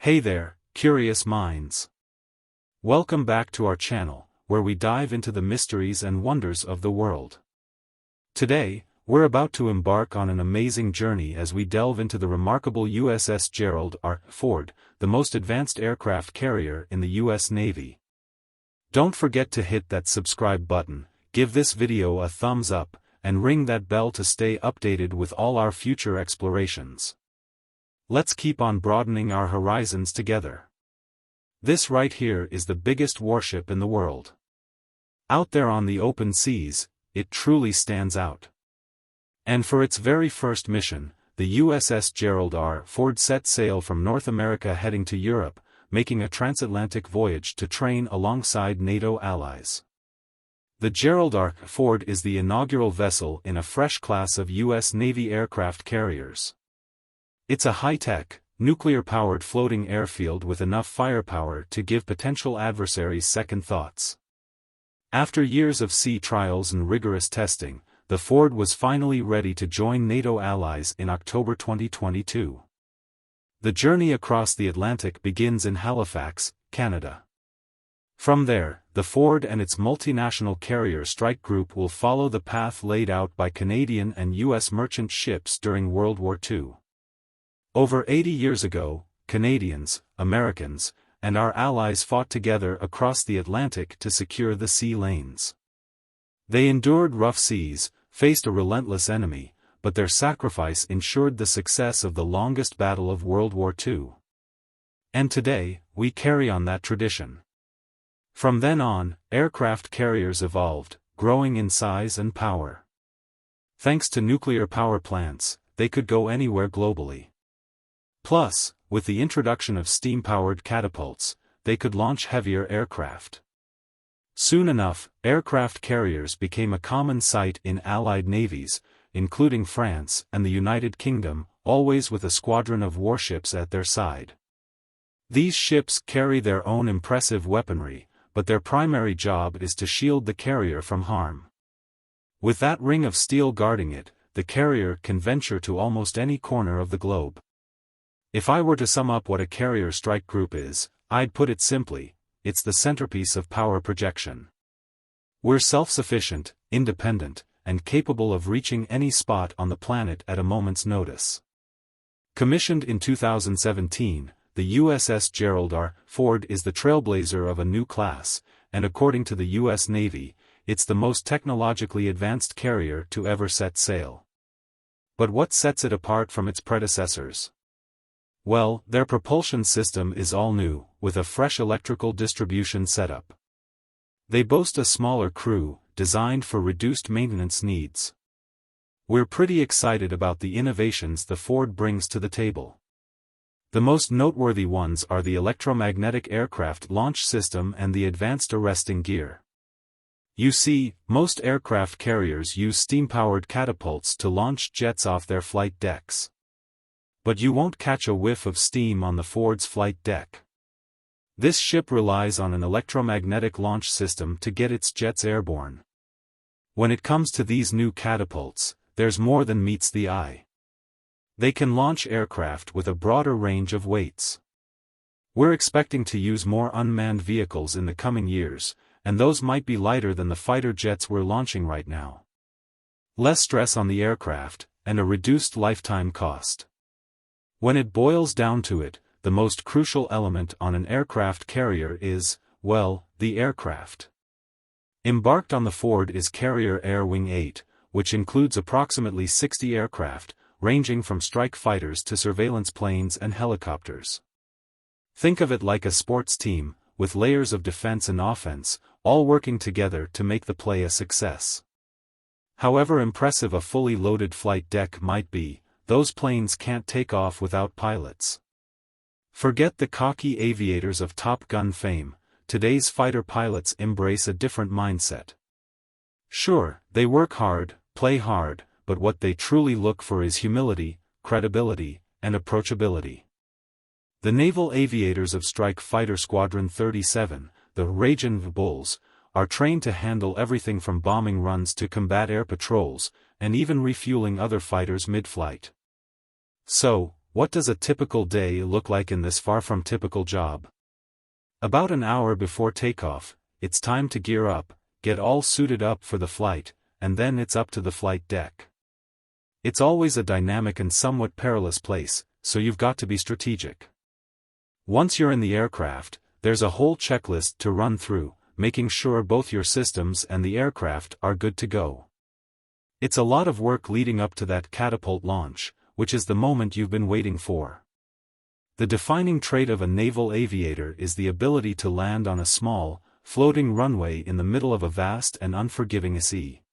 Hey there, curious minds. Welcome back to our channel, where we dive into the mysteries and wonders of the world. Today, we're about to embark on an amazing journey as we delve into the remarkable USS Gerald R. Ford, the most advanced aircraft carrier in the U.S. Navy. Don't forget to hit that subscribe button, give this video a thumbs up, and ring that bell to stay updated with all our future explorations. Let's keep on broadening our horizons together. This right here is the biggest warship in the world. Out there on the open seas, it truly stands out. And for its very first mission, the USS Gerald R. Ford set sail from North America heading to Europe, making a transatlantic voyage to train alongside NATO allies. The Gerald R. Ford is the inaugural vessel in a fresh class of U.S. Navy aircraft carriers. It's a high-tech, nuclear-powered floating airfield with enough firepower to give potential adversaries second thoughts. After years of sea trials and rigorous testing, the Ford was finally ready to join NATO allies in October 2022. The journey across the Atlantic begins in Halifax, Canada. From there, the Ford and its multinational carrier strike group will follow the path laid out by Canadian and U.S. merchant ships during World War II. Over 80 years ago, Canadians, Americans, and our allies fought together across the Atlantic to secure the sea lanes. They endured rough seas, faced a relentless enemy, but their sacrifice ensured the success of the longest battle of World War II. And today, we carry on that tradition. From then on, aircraft carriers evolved, growing in size and power. Thanks to nuclear power plants, they could go anywhere globally. Plus, with the introduction of steam-powered catapults, they could launch heavier aircraft. Soon enough, aircraft carriers became a common sight in Allied navies, including France and the United Kingdom, always with a squadron of warships at their side. These ships carry their own impressive weaponry, but their primary job is to shield the carrier from harm. With that ring of steel guarding it, the carrier can venture to almost any corner of the globe. If I were to sum up what a carrier strike group is, I'd put it simply: it's the centerpiece of power projection. We're self-sufficient, independent, and capable of reaching any spot on the planet at a moment's notice. Commissioned in 2017, the USS Gerald R. Ford is the trailblazer of a new class, and according to the U.S. Navy, it's the most technologically advanced carrier to ever set sail. But what sets it apart from its predecessors? Well, their propulsion system is all new, with a fresh electrical distribution setup. They boast a smaller crew, designed for reduced maintenance needs. We're pretty excited about the innovations the Ford brings to the table. The most noteworthy ones are the electromagnetic aircraft launch system and the advanced arresting gear. You see, most aircraft carriers use steam-powered catapults to launch jets off their flight decks. But you won't catch a whiff of steam on the Ford's flight deck. This ship relies on an electromagnetic launch system to get its jets airborne. When it comes to these new catapults, there's more than meets the eye. They can launch aircraft with a broader range of weights. We're expecting to use more unmanned vehicles in the coming years, and those might be lighter than the fighter jets we're launching right now. Less stress on the aircraft, and a reduced lifetime cost. When it boils down to it, the most crucial element on an aircraft carrier is, well, the aircraft. Embarked on the Ford is Carrier Air Wing 8, which includes approximately 60 aircraft, ranging from strike fighters to surveillance planes and helicopters. Think of it like a sports team, with layers of defense and offense, all working together to make the play a success. However impressive a fully loaded flight deck might be, those planes can't take off without pilots. Forget the cocky aviators of Top Gun fame, today's fighter pilots embrace a different mindset. Sure, they work hard, play hard, but what they truly look for is humility, credibility, and approachability. The naval aviators of Strike Fighter Squadron 37, the Raging Bulls, are trained to handle everything from bombing runs to combat air patrols, and even refueling other fighters mid-flight. So, What does a typical day look like in this far-from-typical job? About an hour before takeoff, it's time to gear up, get all suited up for the flight, and then it's up to the flight deck. It's always a dynamic and somewhat perilous place, so you've got to be strategic. Once you're in the aircraft, there's a whole checklist to run through, making sure both your systems and the aircraft are good to go. It's a lot of work leading up to that catapult launch, which is the moment you've been waiting for. The defining trait of a naval aviator is the ability to land on a small, floating runway in the middle of a vast and unforgiving sea.